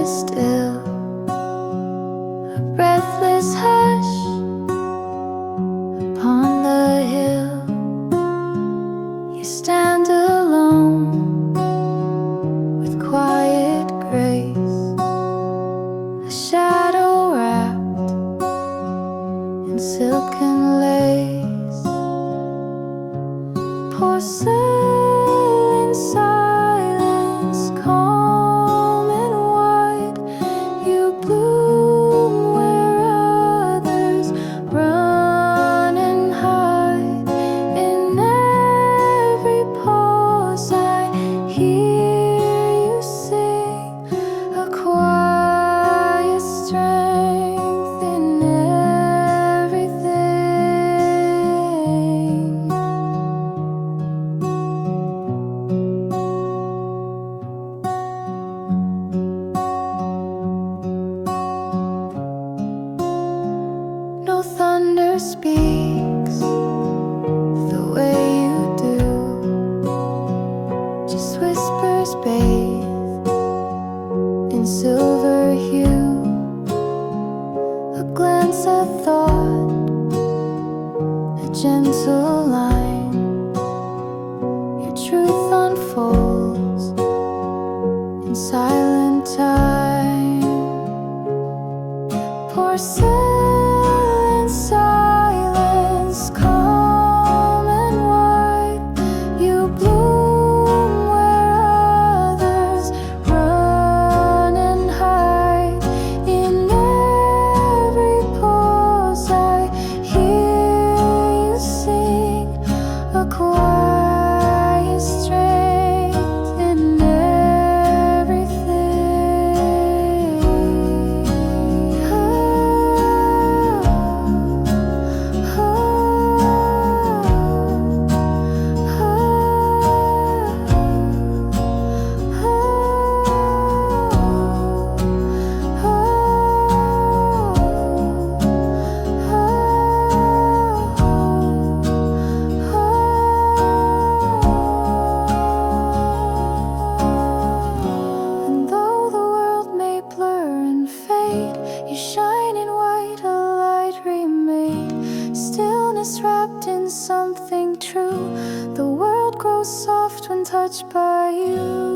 is still, a breathless hush upon the hill. You stand alone with quiet grace, a shadow wrapped in silken lace. Porcelain silence, calm and white. You bloom where others run and hide. In every pause I hear you sing, a quiet strength in everything. No thunder speaks the way you do, just whispers bathed in silver hue. A glance, a thought, a gentle line. Your truth unfolds in silent time. Porcelain silence, calm and white. You bloom where others run and hide. In every pause I hear you sing, a quiet strength in everything. And though the world may blur and fade, you shine in white, a light remade. Stillness wrapped in something true. The world grows soft when touched by you.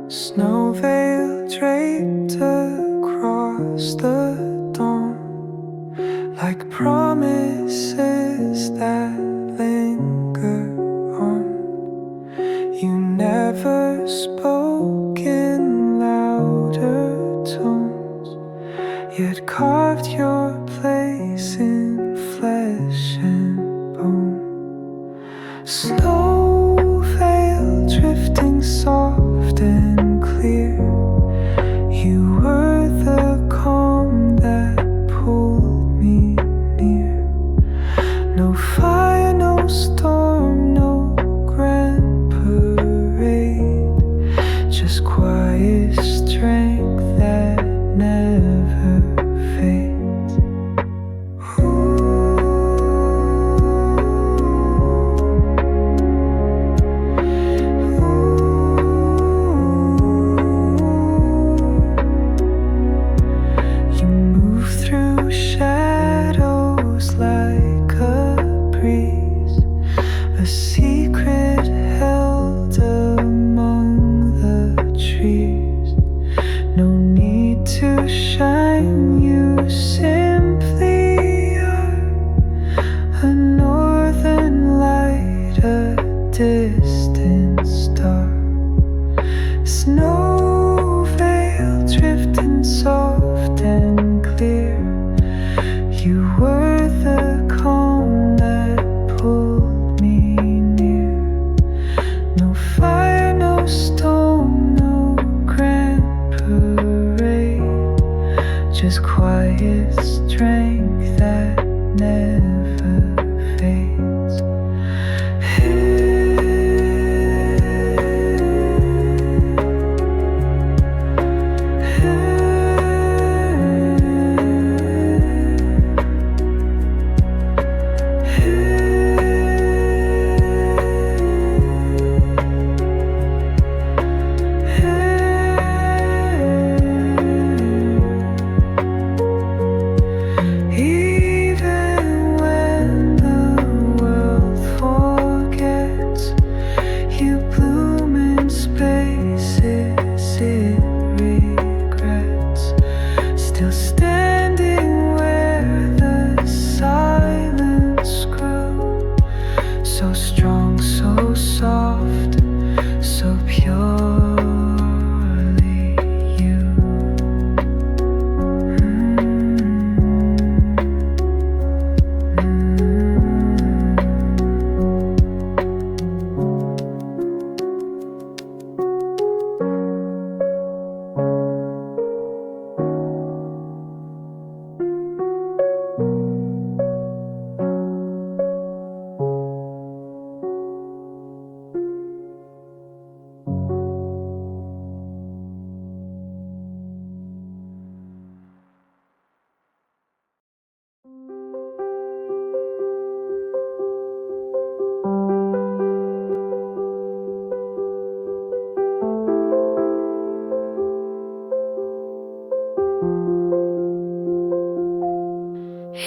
Snow veil draped across the dawn, like promises that linger on. You never spoke in louder tones, yet carved your place in flesh and bone. Snow veil drifting soft and clear, you were the calm that pulled me near. No fire, no storm, no grand parade, just quiet strength that never fades. You move through shadows like a breeze, a secret held among the trees. No need to shine, you simply are a northern light, a distant star. Snow veil drifting soft and clear. You were the calm that pulled me near. No fire, no storm, no grand parade, just quiet strength that never fades.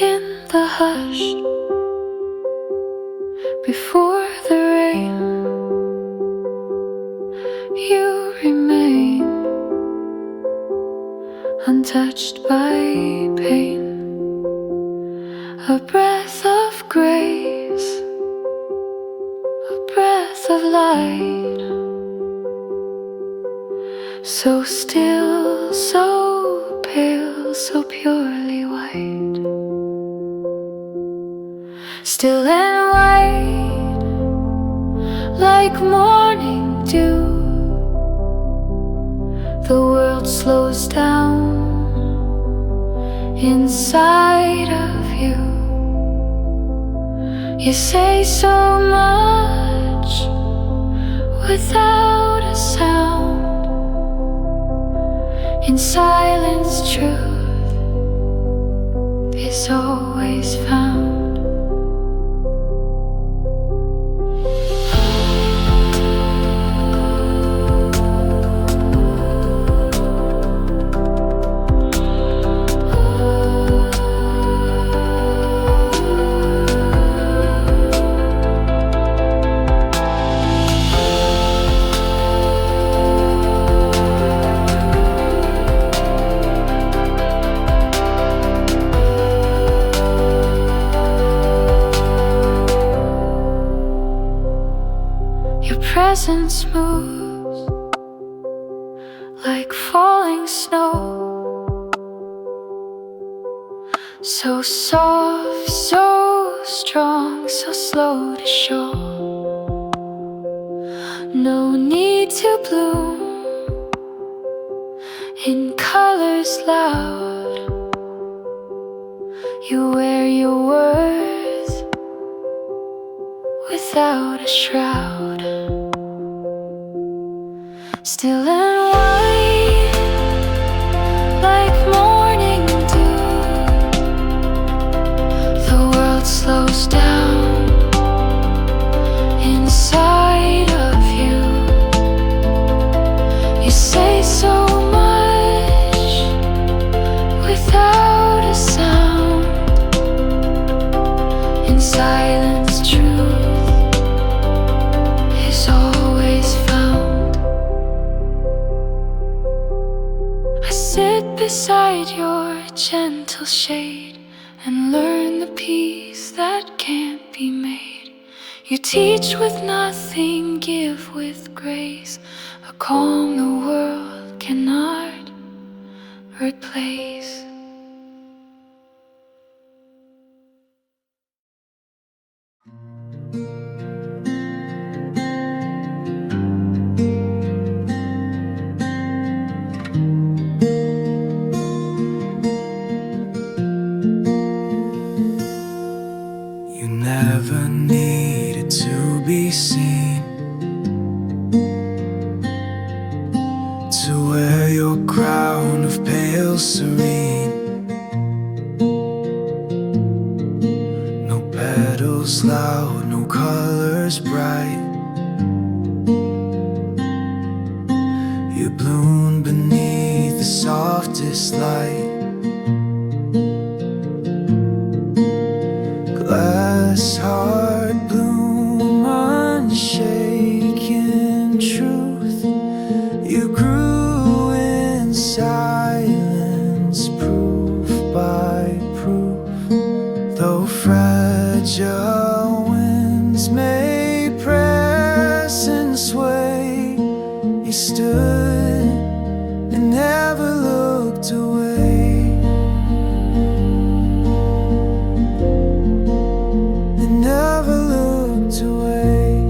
In the hush before the rain, you remain untouched by pain. A breath of grace, a breath of light, so still, so pale, so purely white. Still and white, like morning dew. The world slows down inside of you. You say so much without a sound. In silence, truth is always found. Presence moves like falling snow, so soft, so strong, so slow to show. No need to bloom in colors loud. You wear your worth without a shroud. Still and white, like morning dew. The world slows down inside of you. You say so much without a sound. In silence, truth is always found. You teach with nothing, give with grace, a calm the world cannot replace. You never needed to be seen to wear your crown of pale serene. No petals loud, no colors bright. You bloom beneath the softest light. Glassheart bloom, unshaken truth. You grew in silence, proof by proof. Though fragile winds may press and sway, you stood and never looked away. Never looked away.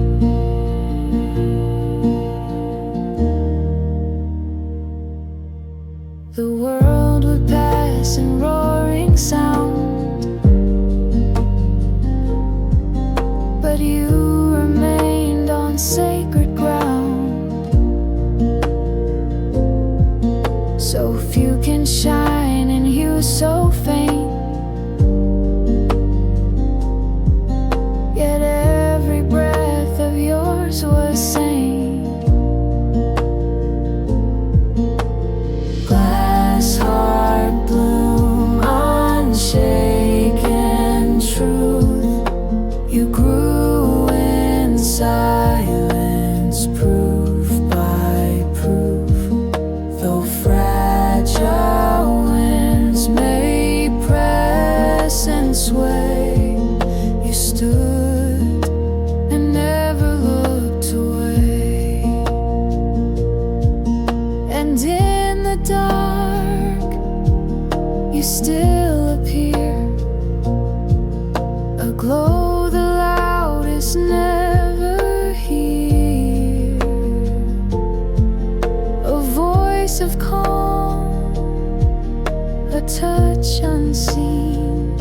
The world would pass in roaring sound, but you remained on sacred ground. So few can shine in you so faint, yet every breath of yours was sane. Glassheart bloom, unshaken truth. You grew in silence, proof by proof. Though fragile winds may press and sway, you stood and never looked away. And in the dark, you still appear, a glow the loudest never hear, a voice of calm, a touch unseen,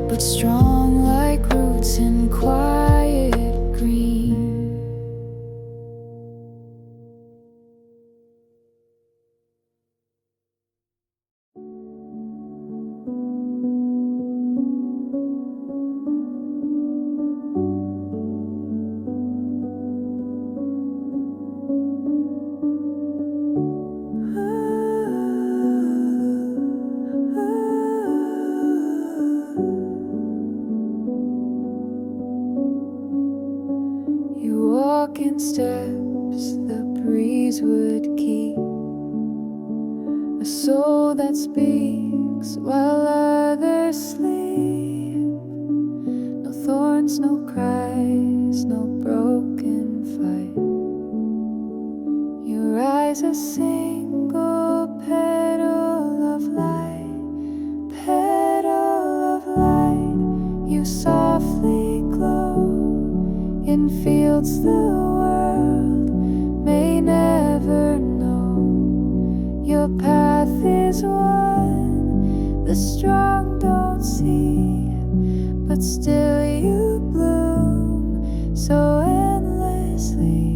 but strong like roots in quiet green. You walk in steps the breeze would keep, a soul that speaks while others sleep. No thorns, no cries, no broken fight. You rise a single petal of light, petal of light. You softly glow in fields the world may never know. Your path is one the strong don't see, but still you bloom so endlessly.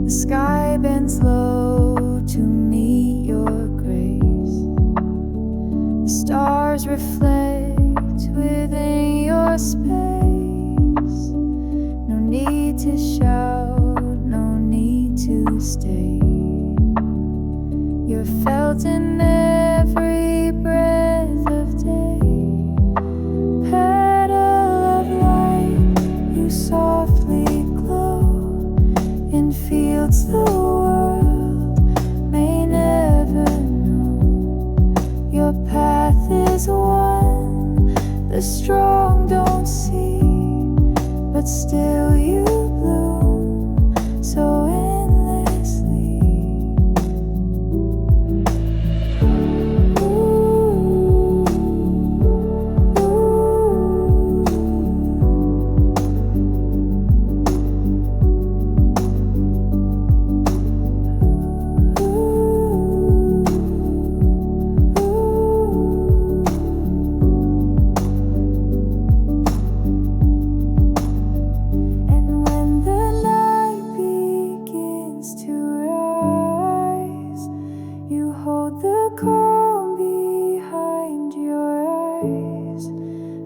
The sky bends low to meet your grace. The stars reflect within your space. No need to shout, no need to stay. were felt in every breath of day. Petal of light, you softly glow in fields the world may never know. Your path is one the strong don't see, but still you bloom so endlessly.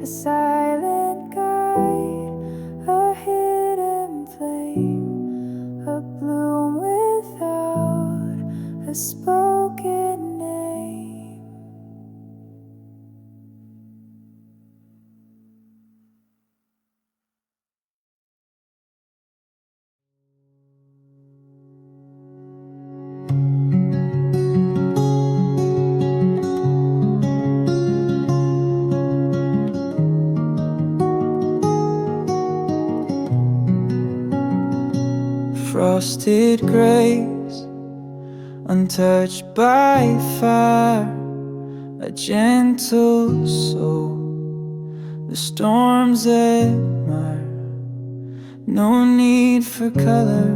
A silent guide, a hidden flame, a bloom without a spoken name. Frosted grace, untouched by fire, a gentle soul the storms admire. No need for color,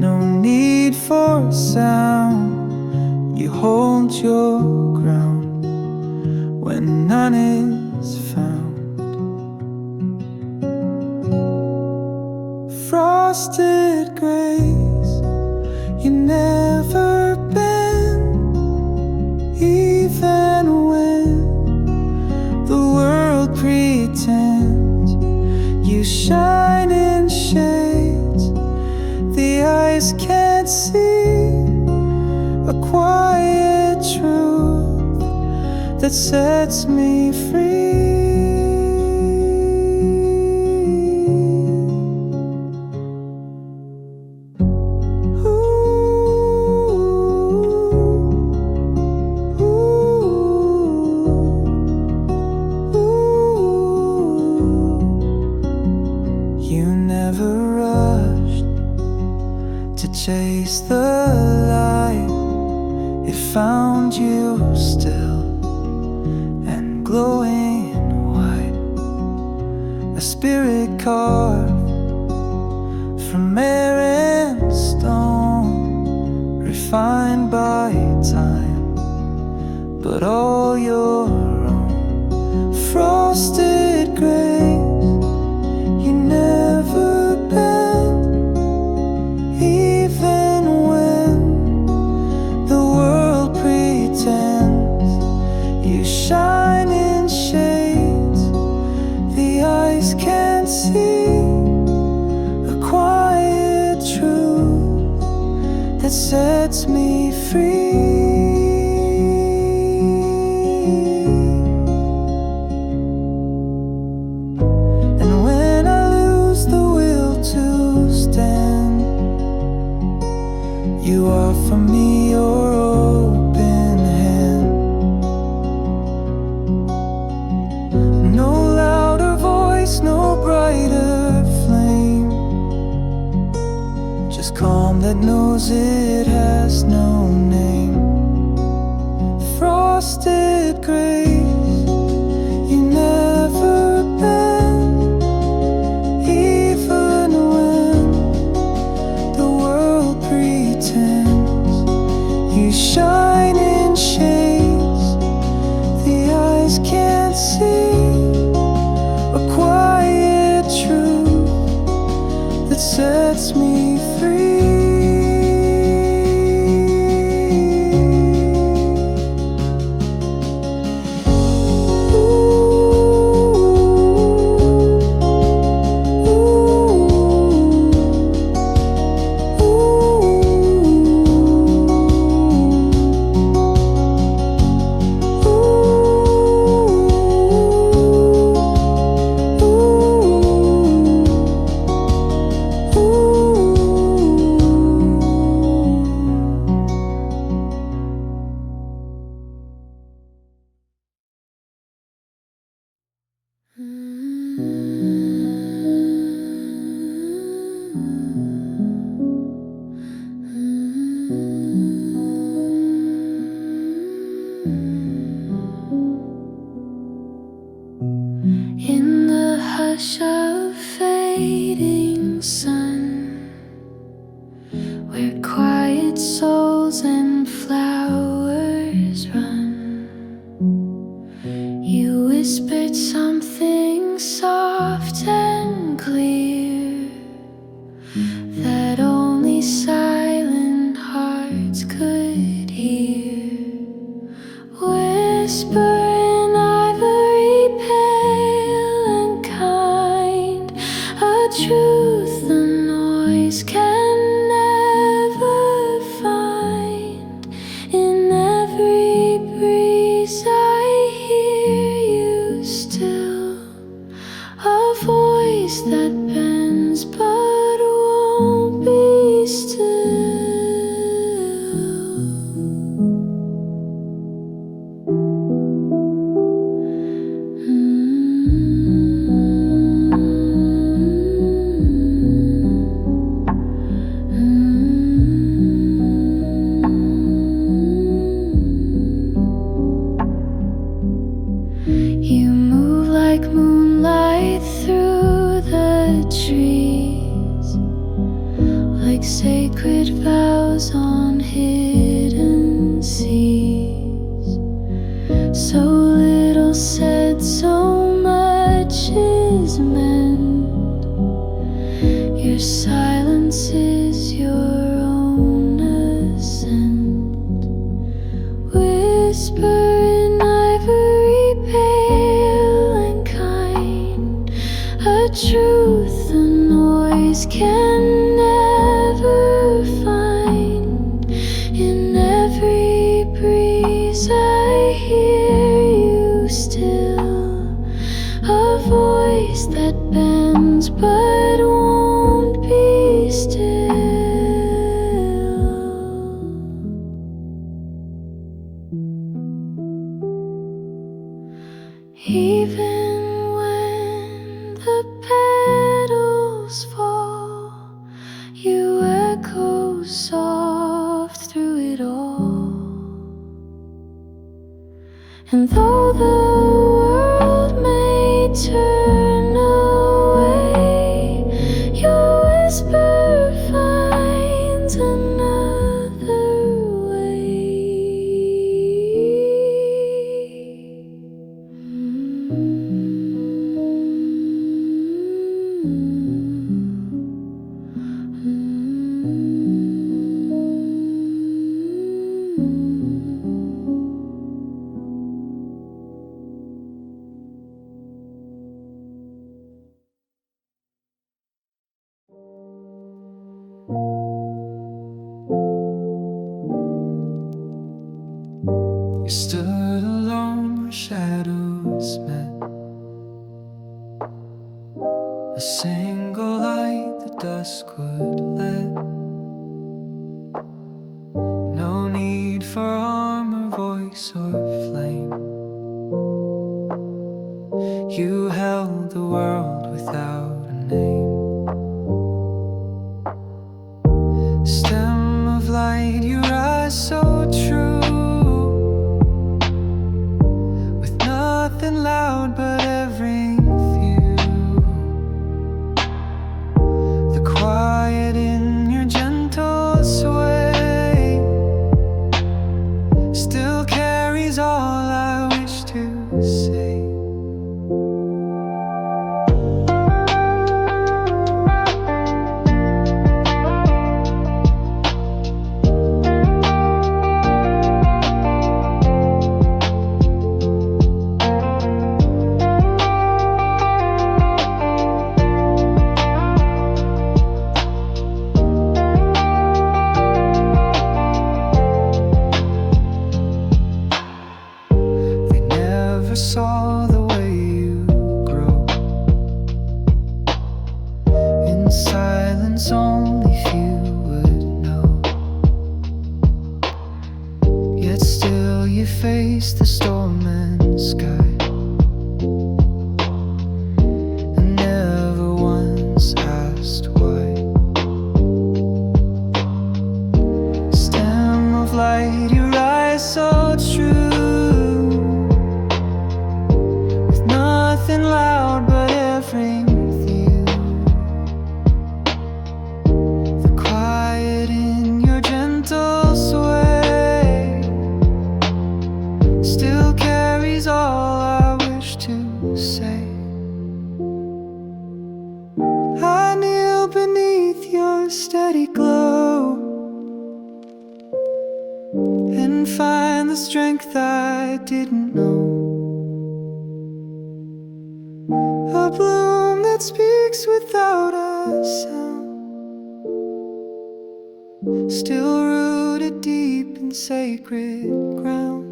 no need for sound. You hold your ground when none is found. Frosted grace, you never bend, even when the world pretends. You shine in shades the eyes can't see, a quiet truth that sets me free. Chase the light, it found you still and glowing white, a spirit carved from air and stone, refined by time, but all your own. Frosted grace, you never bend, even when the world pretends. You shine in shades the eyes can't see, a quiet truth that sets me free. And when I lose the will to stand, you offer me your open hand. No louder voice, no brighter flame, just calm that knows it has no name. Frosted grace, you never bend, even when the world pretends. You shine in shades the eyes can't see, a quiet truth that sets me free. rush of fading sun, where quiet souls and flowers run. You whispered something soft and clear that only silent hearts could hear. Whisper in ivory, pale and kind, a truth the noise can never find. In every breeze I hear you still, a voice that bends but won't be still. You move like moonlight through the trees, like sacred vows on hidden seas. So little said, so much is meant. Your silence is your own ascent. Whisper in ivory, pale and kind, a truth the noise can never find. In every breeze I hear you still, a voice that bends but won't be still. Even when the petals fall, you echo soft through it all. And though the world may turn away, your whisper finds another way. You stood alone where shadows met, a single light the dusk would let. No need for armor, voice, or flame. You held the world without a name. Stem of light, your eyes so true, with nothing loud but every few. The quiet in your gentle sway still carries all I wish to say. Saw the way you grow in silence, only few would know. Yet still you face the storm and sky, and never once asked why. Stem of light, your eyes so true, nothing loud but every still carries all I wish to say. I kneel beneath your steady glow and find the strength I didn't know. A bloom that speaks without a sound, still rooted deep in sacred ground.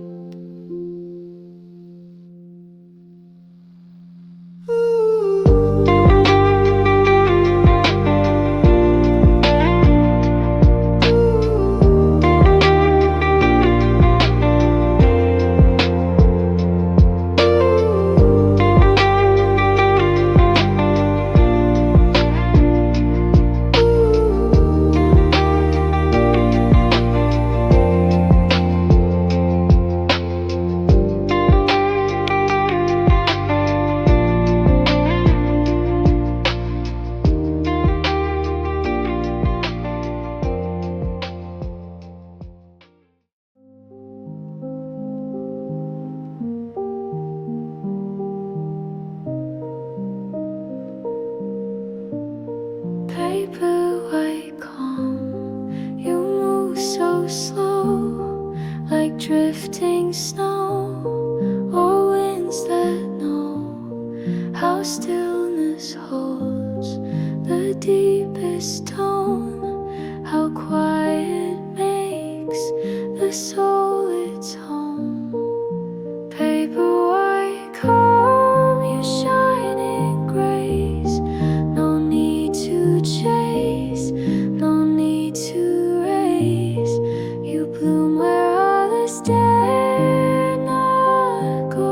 Paperwhite calm, you move so slow, like drifting snow or winds that know how stillness holds the deepest tone, how quiet makes the soul its home. Paperwhite calm, you shine in grace. No need to chase, no need to race. You bloom where others dare not go.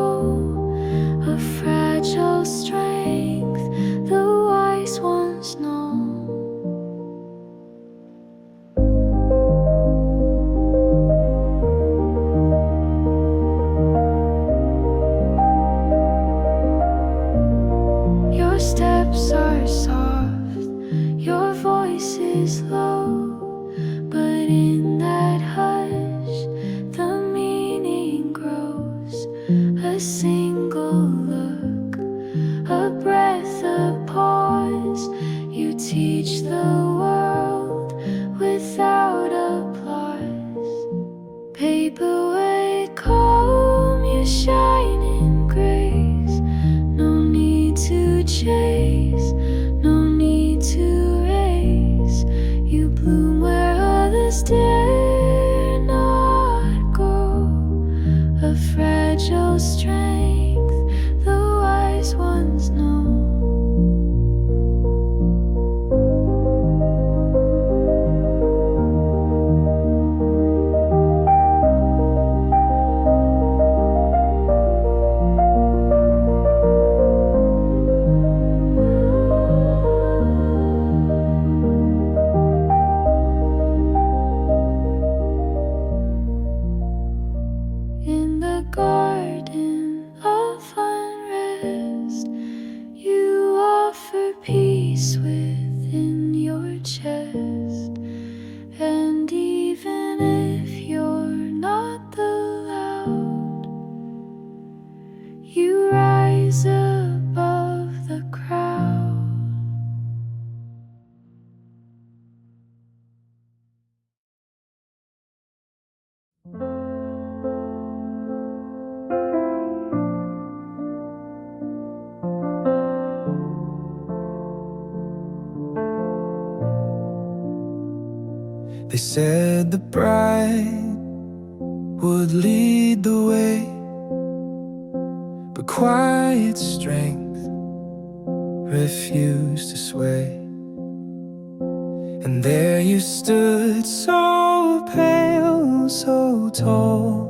A fragile strength the wise ones know. Your steps are soft, your voice is low, but in that hush the meaning grows. A single look, a breath, a pause. You teach the world without applause. Paperwhite calm, you shine in grace. No need to chase, no need to race. You bloom where others dare not go. A fragile strength the wise ones know. In the garden of unrest, you offer peace within your chest. And even if you're not the loud, you rise above the crowd. They said the bride would lead the way, but quiet strength refused to sway. And there you stood, so pale, so tall,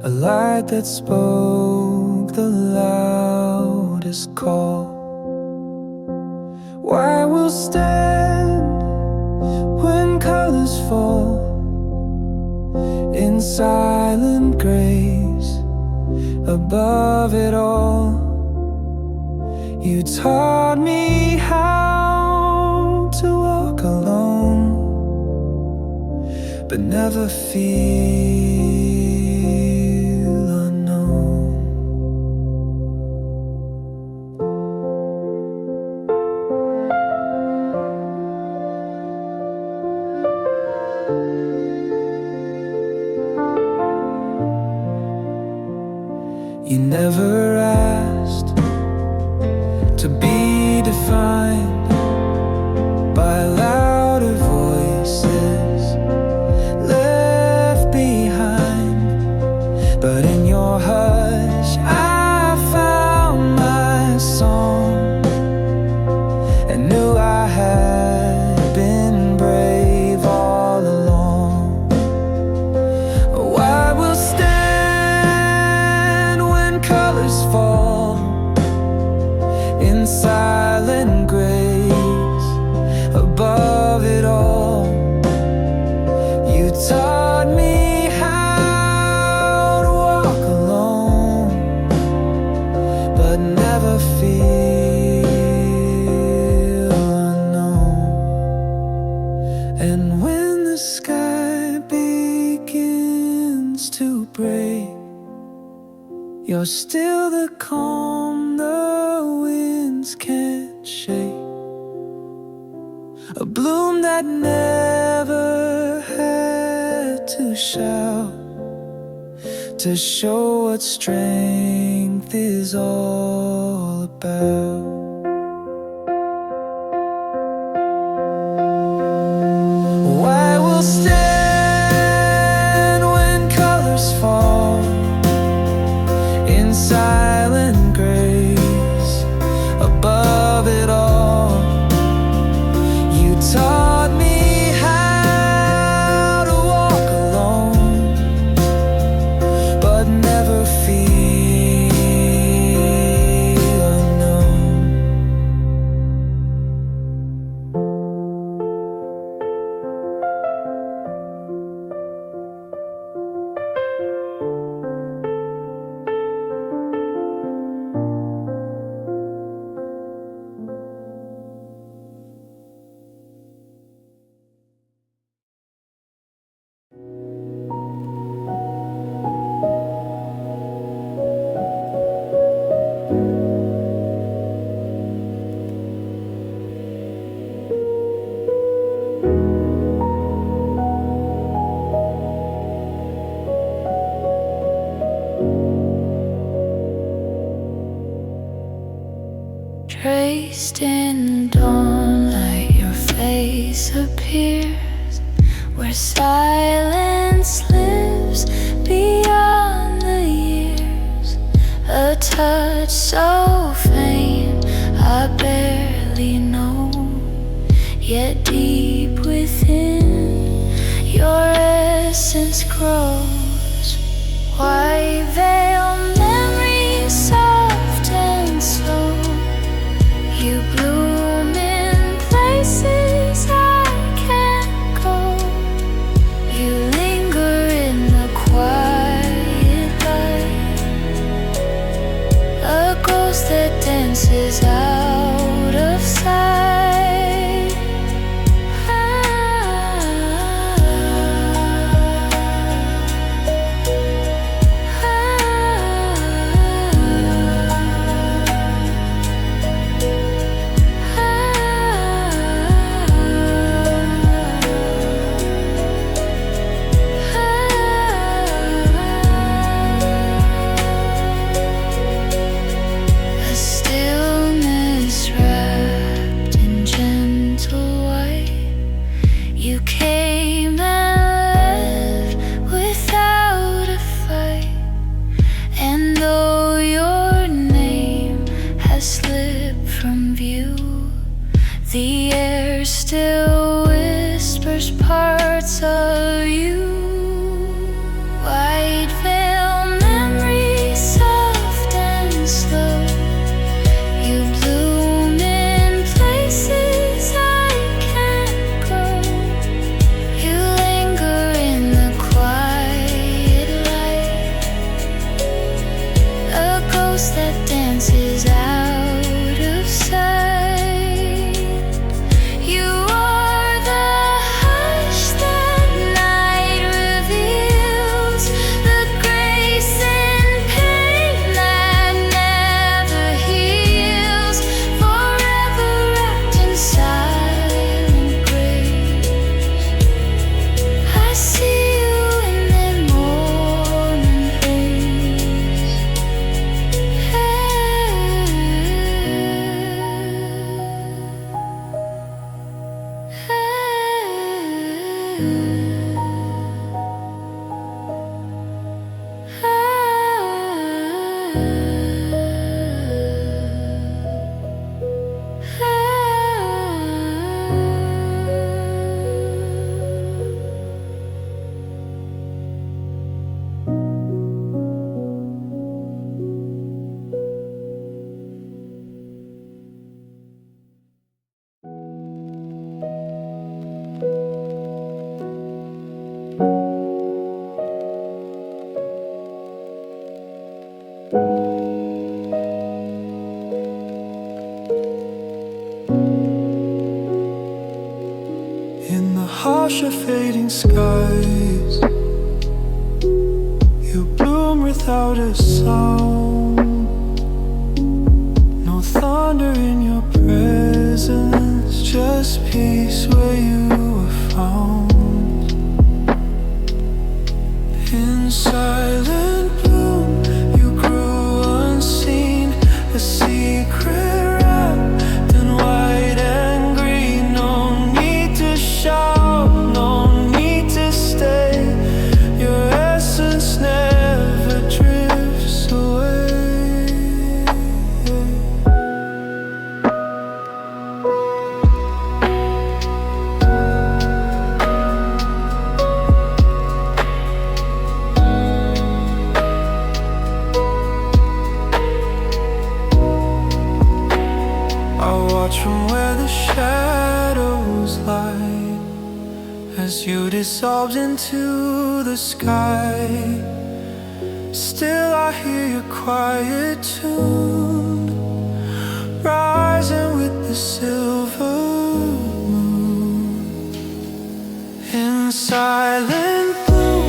a light that spoke the loudest call. Why we'll stand when colors fall in silent grace above it all. You taught me how to walk alone, but never fear You never asked to be defined by louder voices left behind. But in your hush I found my song and knew I had been brave all along. Oh, I will stand when colors fall in silent grace above it all. You taught me how to walk alone, but never feel unknown. And when the sky begins to break, you're still the calm the winds can't shake. A bloom that never had to shout, to show what strength is all about. I will stand when colors fall in silent grace above it all. You taught me how to walk alone, but never feel unknown. Traced in dawnlight, your face appears where silence lives beyond the years. A touch so faint I barely know, yet deep within your essence grows. Why veil memories soft and slow? You bloom in places I can't go. You linger in the quiet light, a ghost that dances out of sight. rush of fading skies. You bloom without a sound. No thunder in your presence, just peace where you were found. In silent bloom, you grew unseen, a secret wrapped in white and green. No need to shout, no need to stay. Your essence never drifts away. Watch from where the shadows lie as you dissolved into the sky. Still I hear your quiet tune rising with the silver moon. In silent bloom,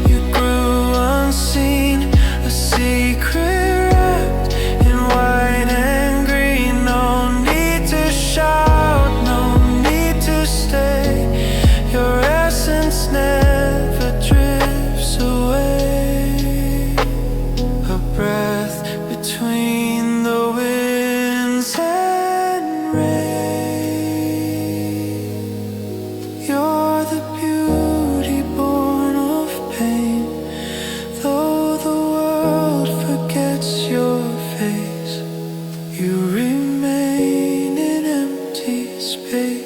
you grew unseen, a secret wrapped in white and green. No need to shout, no need to stay. Your essence never drifts away. A breath between the winds and rain. You're the beauty born of pain. Though the world forgets your face, you remain in empty space.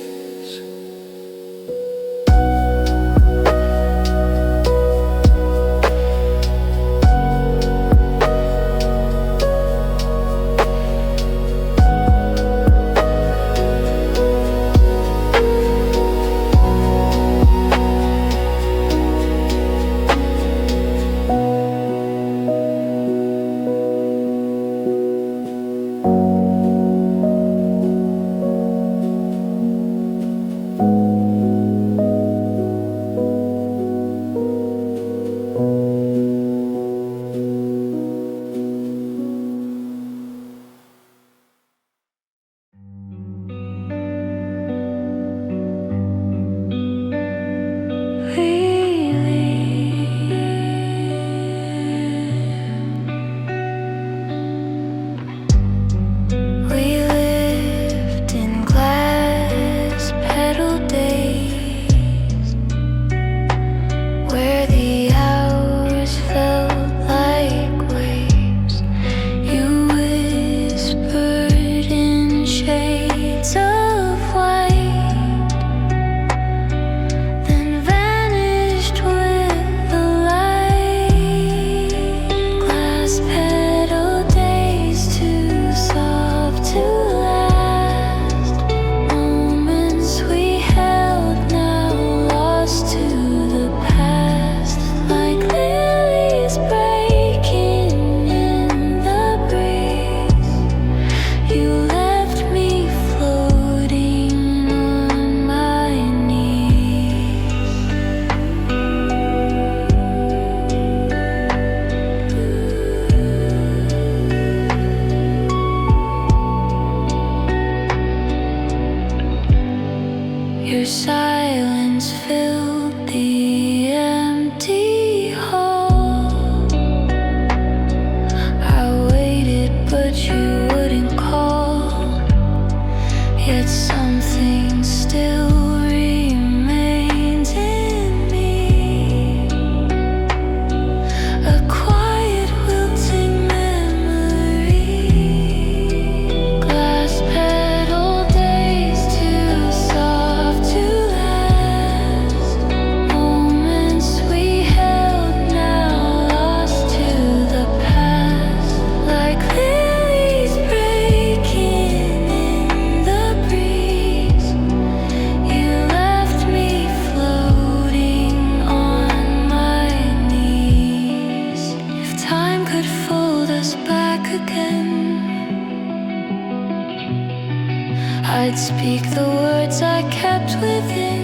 We lived in glass petal days, where the hours felt like waves. You whispered in shades of white, then vanished with the light. Glass petal days, too soft to last. Moments we held, now lost to the past. Like lilies breaking in the breeze, you left me floating on my knees. Your silence filled the empty hall. I waited, but you wouldn't call. Yet something still remains in me. A quiet wilting memory. Glass petal days, too soft to last. Moments we held, now lost to the past. Like lilies breaking in the breeze, you left me floating on my knees. If time could fold us back again, I'd speak the words I kept within.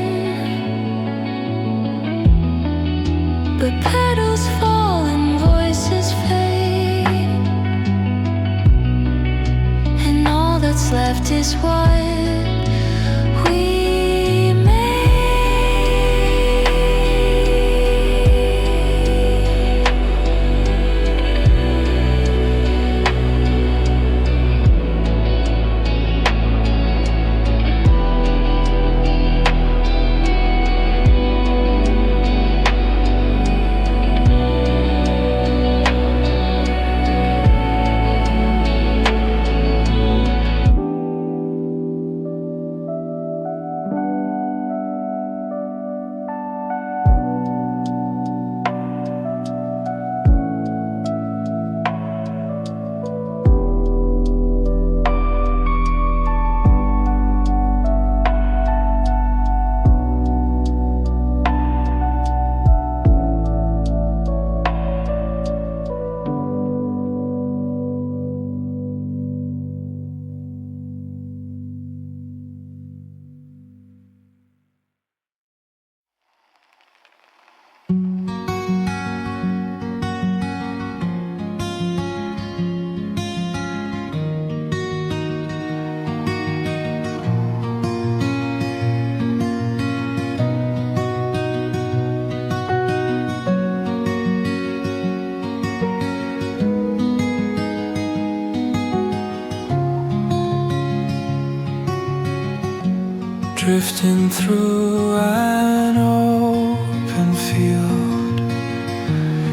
drifting through an open field.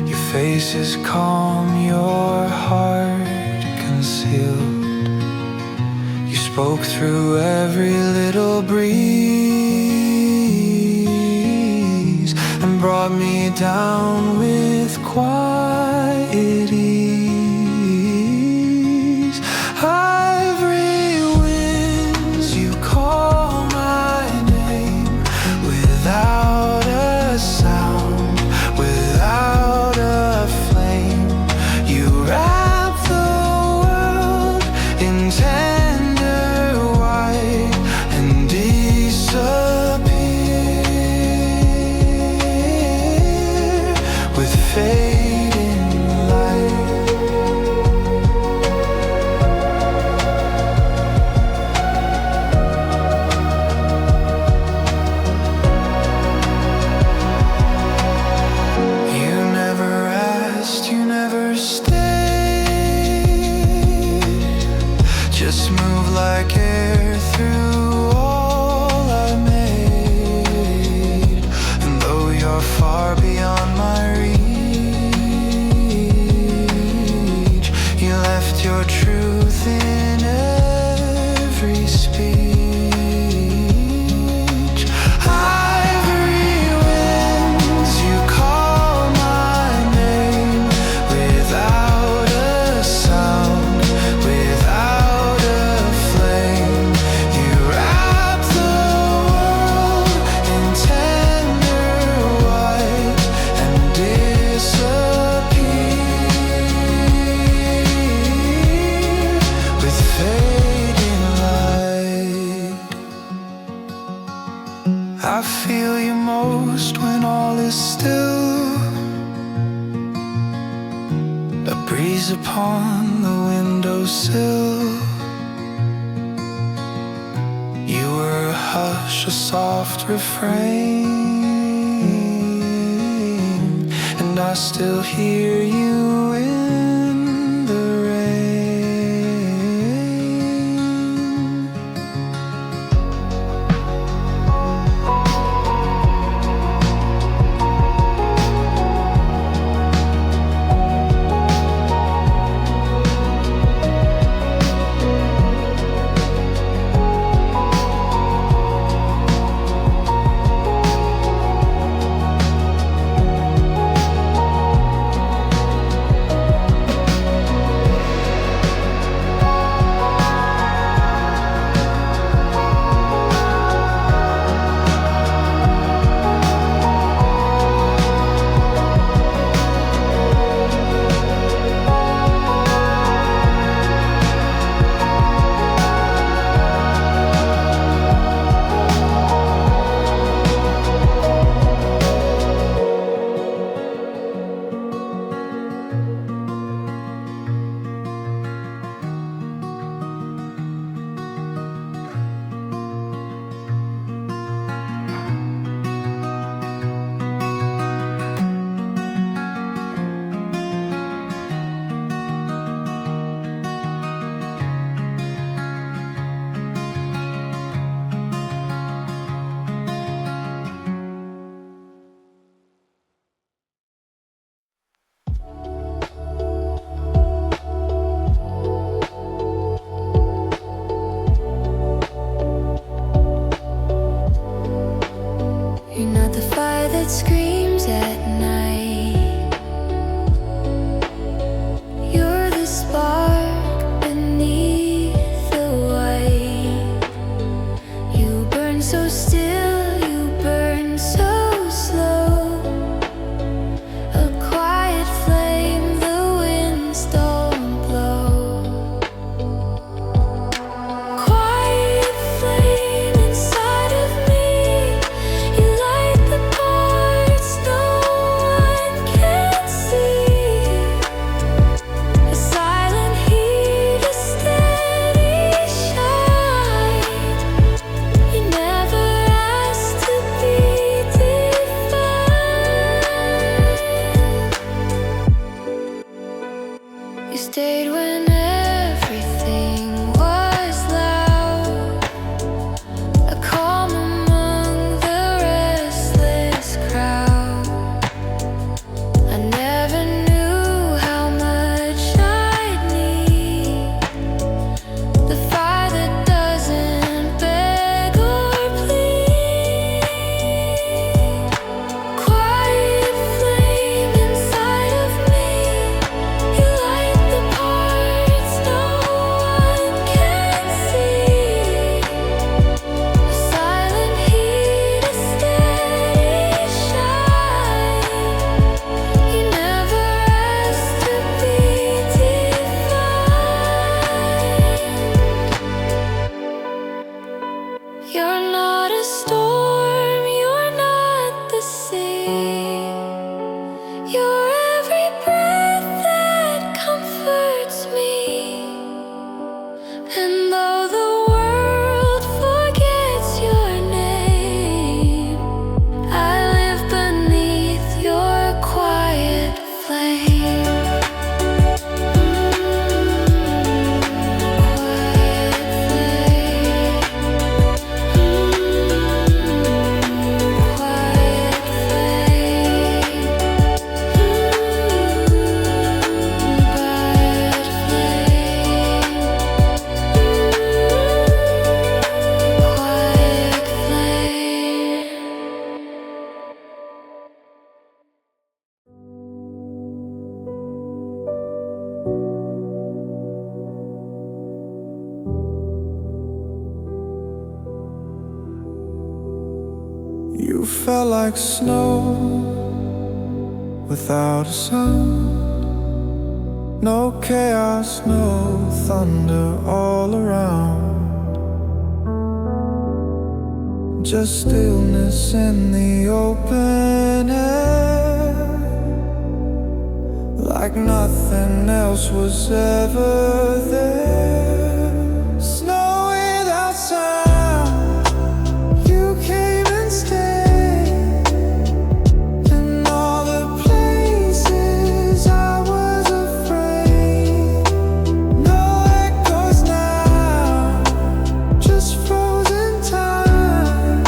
Your face is calm, your heart concealed. You spoke through every little breeze and brought me down with quiet ease. Ivory winds, you call my name without a sound, without a flame. You wrap the world in tender white and disappear with fading light. You never asked, you never stayed. Just move like air through all I made. And though you're far beyond my reach, you left your truth in every speech. Ivory winds, you call my name without a sound, without a flame. You wrap the world in tender white and disappear with fading light. I feel you most when all is still. A breeze upon the windowsill. You were a hush, a soft refrain, and I still hear you in the rain. You're not the fire that screams at night. You're the spark beneath the white. You burn so still, you burn so slow. A quiet flame the winds don't blow. Quiet flame inside of me. You light the parts no one can see. A silent heat, a steady shine. You never asked to be defined. You stayed when everything was loud. A calm You felt like snow without a sound. No chaos, no thunder all around. Just stillness in the open air, like nothing else was ever there. Snow without sound, you came and stayed in all the places I was afraid. No echoes now, just frozen time.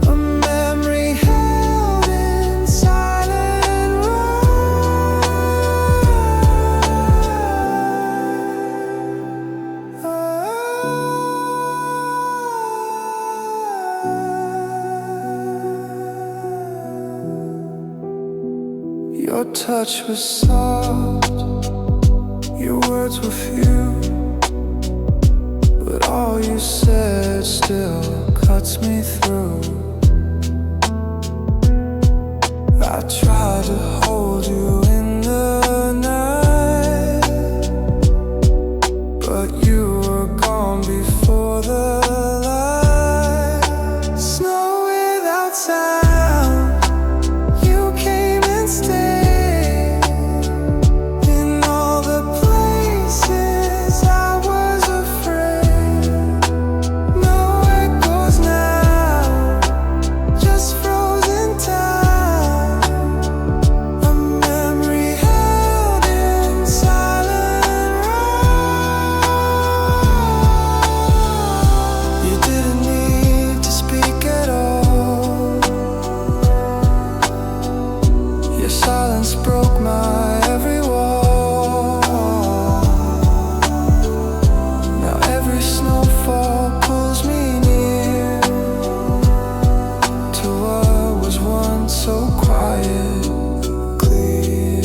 A memory held in silent Your touch was soft, your words were few, but all you said still cuts me through. I tried to hold you in the night, but you were gone before the light. Snow without sound, you came and stayed in all the places I was afraid. No echoes now, just frozen time. A memory held in silent You didn't need to speak at all. Your silence broke my every wall. Now every snowfall pulls me near to what was once so quiet, clear.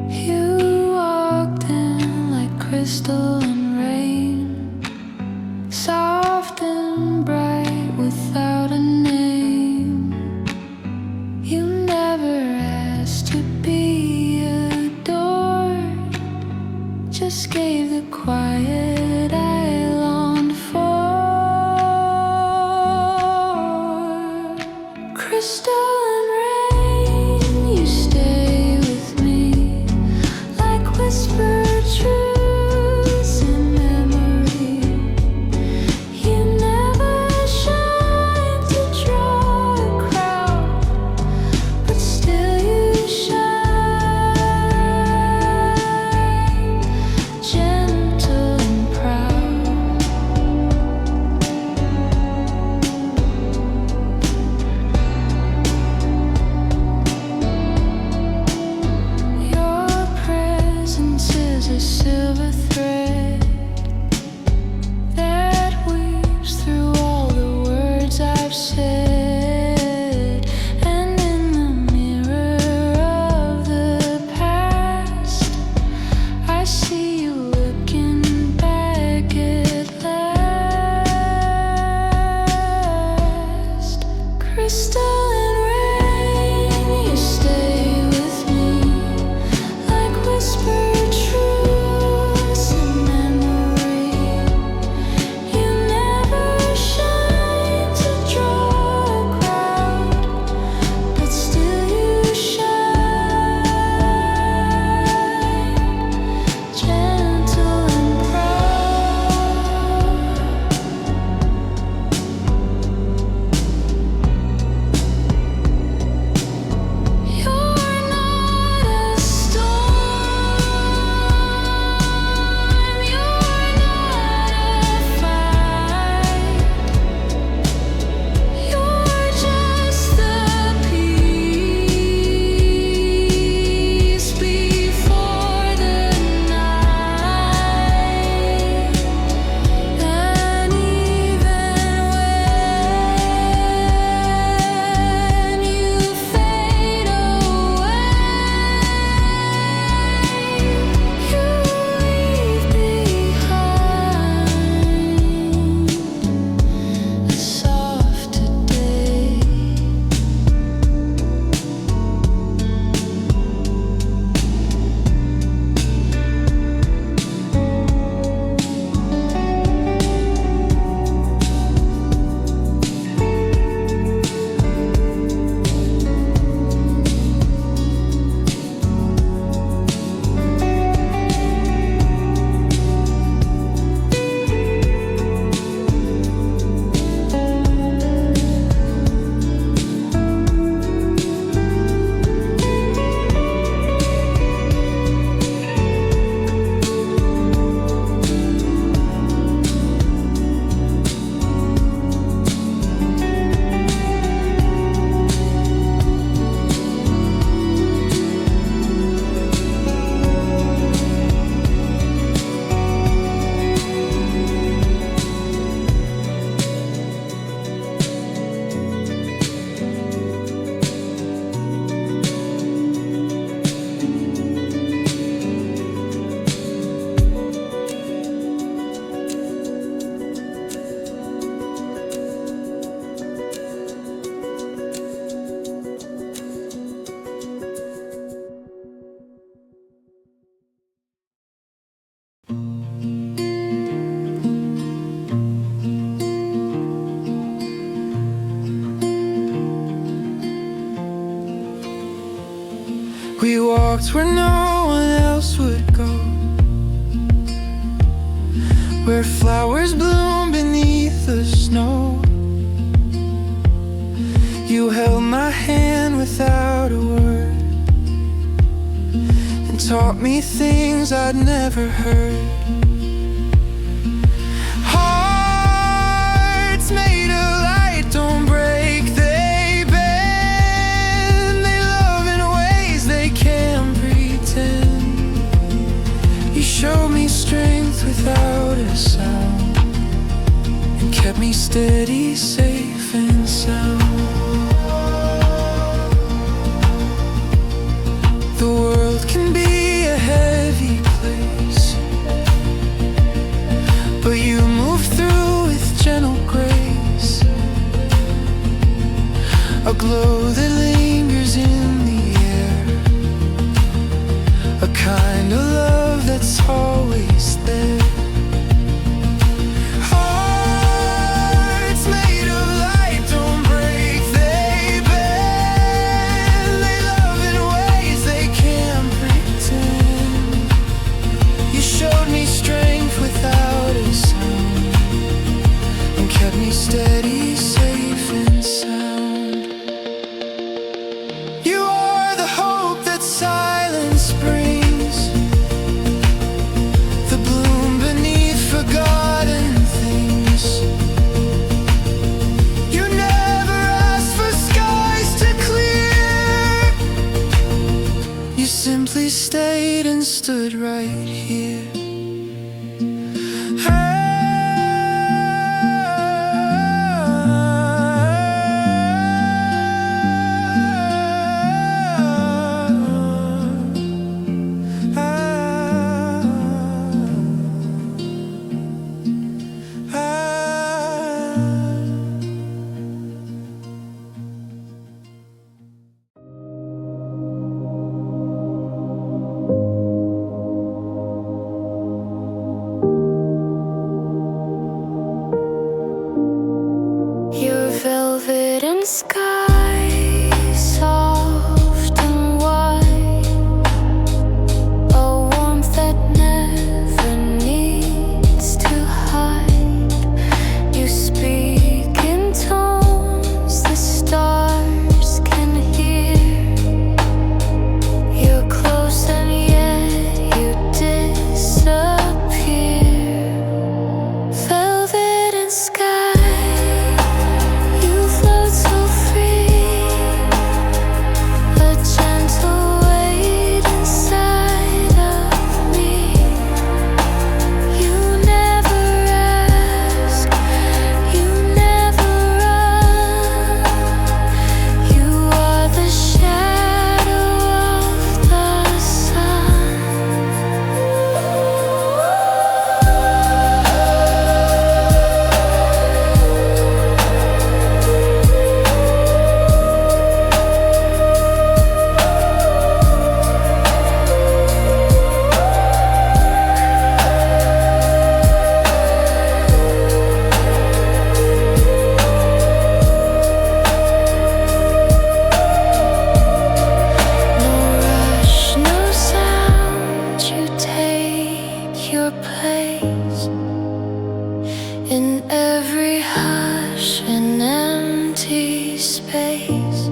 You walked in like crystal and rain, soft and bright without a name. You never asked to be adored, just gave the quiet I longed for. Crystal and rain, you stay with me like whispered truths in memory. You never shine to draw a crowd, but still you shine, gentle and proud. walked where no one else would go, where flowers bloom beneath the snow. You held my hand without a word and taught me things I'd never heard. Hearts made of light don't break, they bend. They love in ways they can't pretend. You showed me strength without a sound and kept me steady, safe and sound. The world can be a heavy place, but you move through with gentle grace, a glow that lingers in the air, a kind of love that's always there. Hearts made of light don't break, they bend. They love in ways they can't pretend. You showed me strength without a sound and kept me steady, safe and sound. You are the hope that silence brings, the bloom beneath forgotten things. You never asked for skies to clear, you simply stayed and stood right here. Your velvet and sky, soft and white, a warmth that never needs to hide. You speak in tones the stars can hear. You're close and yet you disappear. Velvet and sky, you float so free, a gentle weight inside of me. You never ask, you never run. You are the shadow of the sun. No rush, no sound, you take your place. In every hush and empty space,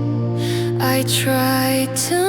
I try to